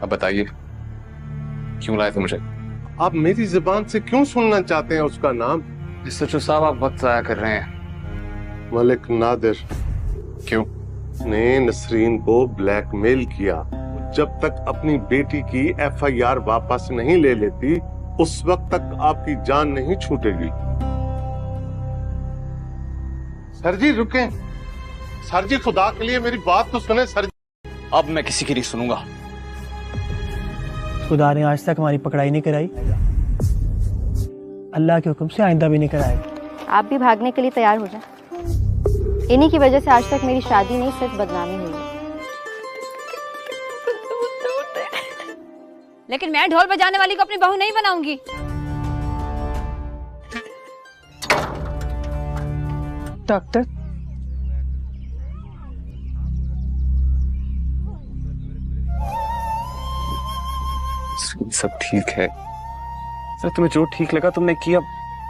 अब बताइए क्यों लाए थे मुझे? आप मेरी जुबान से क्यों सुनना चाहते हैं उसका नाम? एसएचओ साहब, आप वक्त जाया कर रहे हैं। मलिक नादिर क्यों? ने नसरीन को ब्लैकमेल किया। जब तक अपनी बेटी की एफआईआर वापस नहीं ले लेती उस वक्त तक आपकी जान नहीं छूटेगी। सर जी रुकें। सर जी खुदा के लिए मेरी बात तो सुने सर जी। अब मैं किसी की नहीं सुनूंगा। खुदा ने आज तक हमारी पकड़ाई नहीं कराई, अल्लाह के हुक्म से आइंदा भी नहीं कराएगा। आप भी भागने के लिए तैयार हो जाएं। इन्हीं की वजह से आज तक मेरी शादी नहीं सिर्फ बदनामी हुई है। लेकिन मैं ढोल बजाने वाली को अपनी बहू नहीं बनाऊंगी। डॉक्टर, सब ठीक है सर, तुम्हें जो ठीक लगा तुमने किया।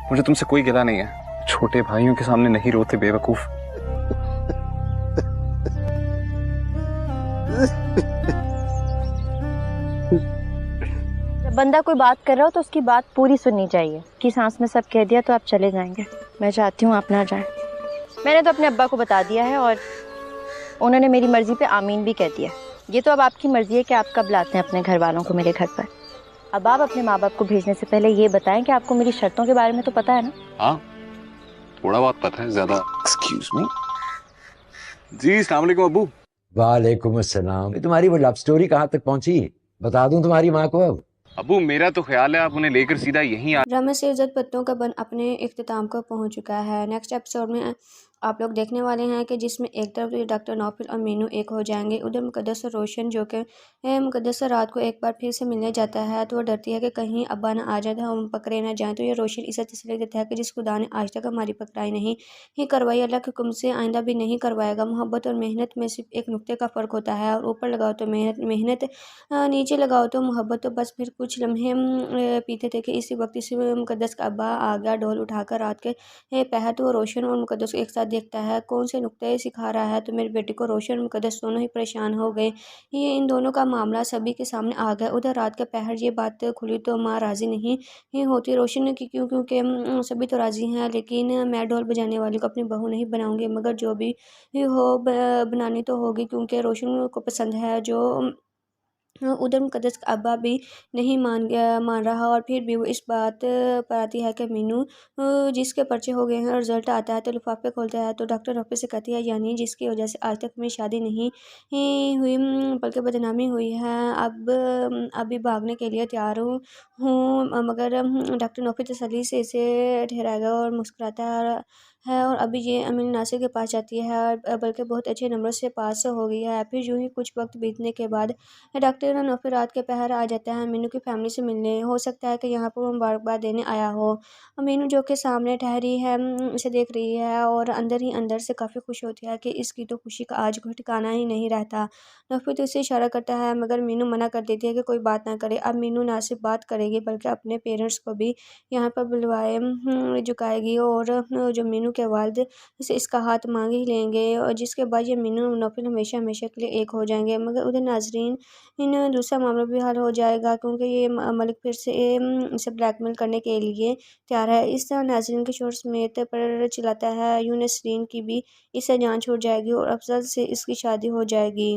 मुझे तुमसे कोई गिला नहीं है। छोटे भाइयों के सामने नहीं रोते बेवकूफ। जब बंदा कोई बात कर रहा हो तो उसकी बात पूरी सुननी चाहिए। कि सांस में सब कह दिया तो आप चले जाएंगे। मैं चाहती हूँ आप ना जाएं। मैंने तो अपने अब्बा को बता दिया है और उन्होंने मेरी मर्जी पे आमीन भी कह दिया। ये तो अब आपकी मर्जी है कि आप कब लाते हैं अपने घर वालों को मेरे घर पर। अब आप अपने माँ बाप को भेजने से पहले ये बताएं कि आपको मेरी शर्तों के बारे में तो पता है ना? हाँ, थोड़ा बहुत पता है, ज्यादा। एक्सक्यूज मी जी। अस्सलाम वालेकुम अब्बू। वालेकुम अस्सलाम। तुम्हारी वो लव स्टोरी कहाँ तक पहुंची? बता दूं तुम्हारी माँ को? अब अब्बू, मेरा तो ख्याल है आप उन्हें लेकर सीधा यहीं आ। ड्रामा से इज्जत पत्तों का बन अपने इख्तिताम को पहुंच चुका है। नेक्स्ट एपिसोड में आप लोग देखने वाले हैं कि जिसमें एक तरफ तो डॉक्टर नौफिल और मीनू एक हो जाएंगे। उधर मुकद्दस और रोशन, जो कि मुकद्दस से रात को एक बार फिर से मिलने जाता है तो वो डरती है कि कहीं अब्बा ना आ जाए तो हम पकड़े ना जाएं। तो ये रोशन इसे तसल्ली देता है कि जिस खुदा ने आज तक हमारी पकड़ाई नहीं ही करवाई, अल्लाह के हुक्म से आइंदा भी नहीं करवाएगा। मोहब्बत और मेहनत में सिर्फ एक नुक्ते का फ़र्क होता है, और ऊपर लगाओ तो मेहनत नीचे लगाओ तो मोहब्बत। तो बस फिर कुछ लम्हे पीते थे कि इसी वक्त इसी मुकद्दस का अब्बा आ गया ढोल उठाकर रात के पहर। तो वो रोशन और मुकद्दस को एक साथ देखता है। कौन से नुक्ते सिखा रहा है? तो मेरी बेटी को रोशन और मुकद्दस दोनों ही परेशान हो गए। ये इन दोनों का मामला सभी के सामने आ गया। उधर रात के पहर ये बात खुली तो माँ राज़ी नहीं होती रोशन की, क्योंकि सभी तो राज़ी हैं, लेकिन मैं ढोल बजाने वाली को अपनी बहू नहीं बनाऊंगी। मगर जो भी हो बनानी तो होगी, क्योंकि रोशन को पसंद है। जो उधर मुकद्दस का अब्बा भी नहीं मान रहा, और फिर भी वो इस बात पर आती है कि मीनू जिसके पर्चे हो गए हैं और रिजल्ट आता है तो लिफाफे खोलता है तो डॉक्टर ऑफिस से कहती है यानी जिसकी वजह से आज तक मेरी शादी नहीं हुई बल्कि बदनामी हुई है। अब अभी भागने के लिए तैयार हूँ मगर डॉक्टर नौफिल तसल्ली से इसे ठहराएगा और मुस्कुराता है। और अभी ये अमीन नासिर के पास जाती है, और बल्कि बहुत अच्छे नंबर से पास हो गई है। फिर यूँ ही कुछ वक्त बीतने के बाद डॉक्टर नौफिल रात के पहर आ जाता है मीनू की फैमिली से मिलने। हो सकता है कि यहाँ पर वो मुबारकबाद देने आया हो। मीनू जो कि सामने ठहरी है इसे देख रही है और अंदर ही अंदर से काफ़ी खुश होती है कि इसकी तो खुशी का आज कोई ठिकाना ही नहीं रहता। नौफिल तो इसे इशारा करता है मगर मीनू मना कर देती है कि कोई बात ना करे। अब मीनू ना सिर्फ बात करेगी बल्कि अपने पेरेंट्स को भी यहाँ पर बुलवाए झुकाएगी, और जो मीनू के वालिद से इसका हाथ मांग ही लेंगे, और जिसके बाद ये मीनू और नौफिल हमेशा हमेशा के लिए एक हो जाएंगे। मगर उधर नाजरीन इन दूसरा मामला भी हल हो जाएगा, क्योंकि ये मलिक फिर से इसे ब्लैकमेल करने के लिए तैयार है। इस तरह नाजरीन के शोर समेत पर चिल्लाता है। यूं नसरीन की भी इससे जान छूट जाएगी और अफजल से इसकी शादी हो जाएगी।